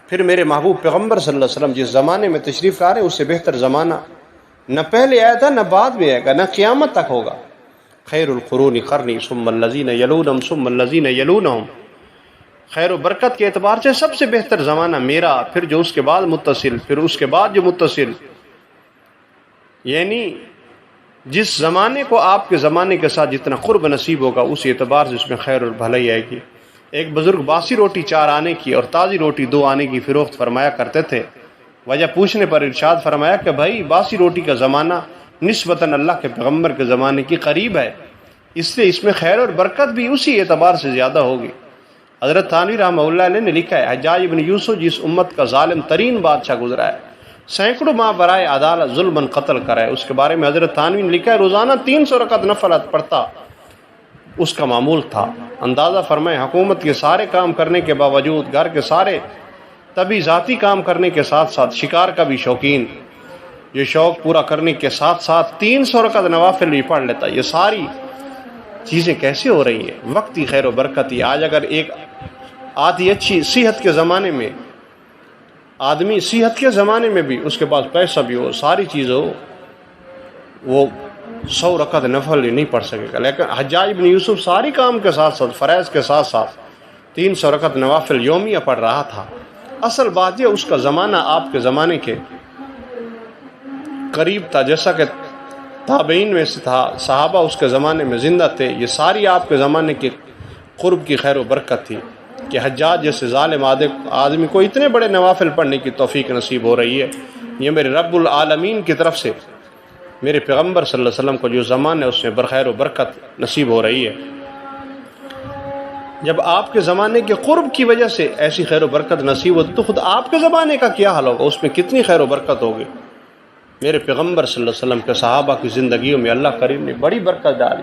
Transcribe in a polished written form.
پھر میرے محبوب پیغمبر صلی اللہ علیہ وسلم جس زمانے میں تشریف لا رہے ہیں اس سے بہتر زمانہ نہ پہلے آیا تھا نہ بعد میں آئے گا نہ قیامت تک ہوگا. خیر القرون قرنی ثم الذین یلونہم ثم الذین یلونہم. خیر و برکت کے اعتبار سے سب سے بہتر زمانہ میرا، پھر جو اس کے بعد متصل، پھر اس کے بعد جو متصل. یعنی جس زمانے کو آپ کے زمانے کے ساتھ جتنا قرب نصیب ہوگا اس اعتبار سے اس میں خیر اور بھلائی آئے گی. ایک بزرگ باسی روٹی 4 آنے کی اور تازی روٹی 2 آنے کی فروخت فرمایا کرتے تھے. وجہ پوچھنے پر ارشاد فرمایا کہ بھائی باسی روٹی کا زمانہ نسبتاً اللہ کے پیغمبر کے زمانے کی قریب ہے، اس لیے اس میں خیر اور برکت بھی اسی اعتبار سے زیادہ ہوگی. حضرت تھانوی رحمہ اللہ علیہ نے لکھا ہے حجاج بن یوسف جس امت کا ظالم ترین بادشاہ گزرا ہے، سینکڑوں ماہ برائے عدالت ظلماً قتل کرا ہے، اس کے بارے میں حضرت تھانوی نے لکھا ہے روزانہ 300 رکعت نفلات پڑھتا اس کا معمول تھا. اندازہ فرمائیں حکومت کے سارے کام کرنے کے باوجود گھر کے سارے طبی ذاتی کام کرنے کے ساتھ ساتھ شکار کا بھی شوقین، یہ شوق پورا کرنے کے ساتھ ساتھ 300 رکعت نوافل بھی پڑھ لیتا. یہ ساری چیزیں کیسے ہو رہی ہیں؟ وقتی خیر و برکتی. آج اگر ایک آدھی اچھی صحت کے زمانے میں آدمی صحت کے زمانے میں بھی اس کے پاس پیسہ بھی ہو ساری چیز ہو وہ 100 رکعت نفل نہیں پڑھ سکے گا. لیکن حجاج بن یوسف ساری کام کے ساتھ ساتھ فرائض کے ساتھ ساتھ 300 رکعت نوافل یومیہ پڑھ رہا تھا. اصل بات یہ اس کا زمانہ آپ کے زمانے کے قریب تھا، جیسا کہ تابعین میں سے تھا، صحابہ اس کے زمانے میں زندہ تھے. یہ ساری آپ کے زمانے کے قرب کی خیر و برکت تھی کہ حجاج جیسے ظالم آدمی کو اتنے بڑے نوافل پڑھنے کی توفیق نصیب ہو رہی ہے. یہ میرے رب العالمین کی طرف سے میرے پیغمبر صلی اللہ علیہ وسلم کو جو زمانہ ہے اس میں برخیر و برکت نصیب ہو رہی ہے. جب آپ کے زمانے کے قرب کی وجہ سے ایسی خیر و برکت نصیب ہوتی تو خود آپ کے زمانے کا کیا حال ہوگا، اس میں کتنی خیر و برکت ہوگی. میرے پیغمبر صلی اللہ علیہ وسلم کے صحابہ کی زندگیوں میں اللہ کریم نے بڑی برکت ڈالی.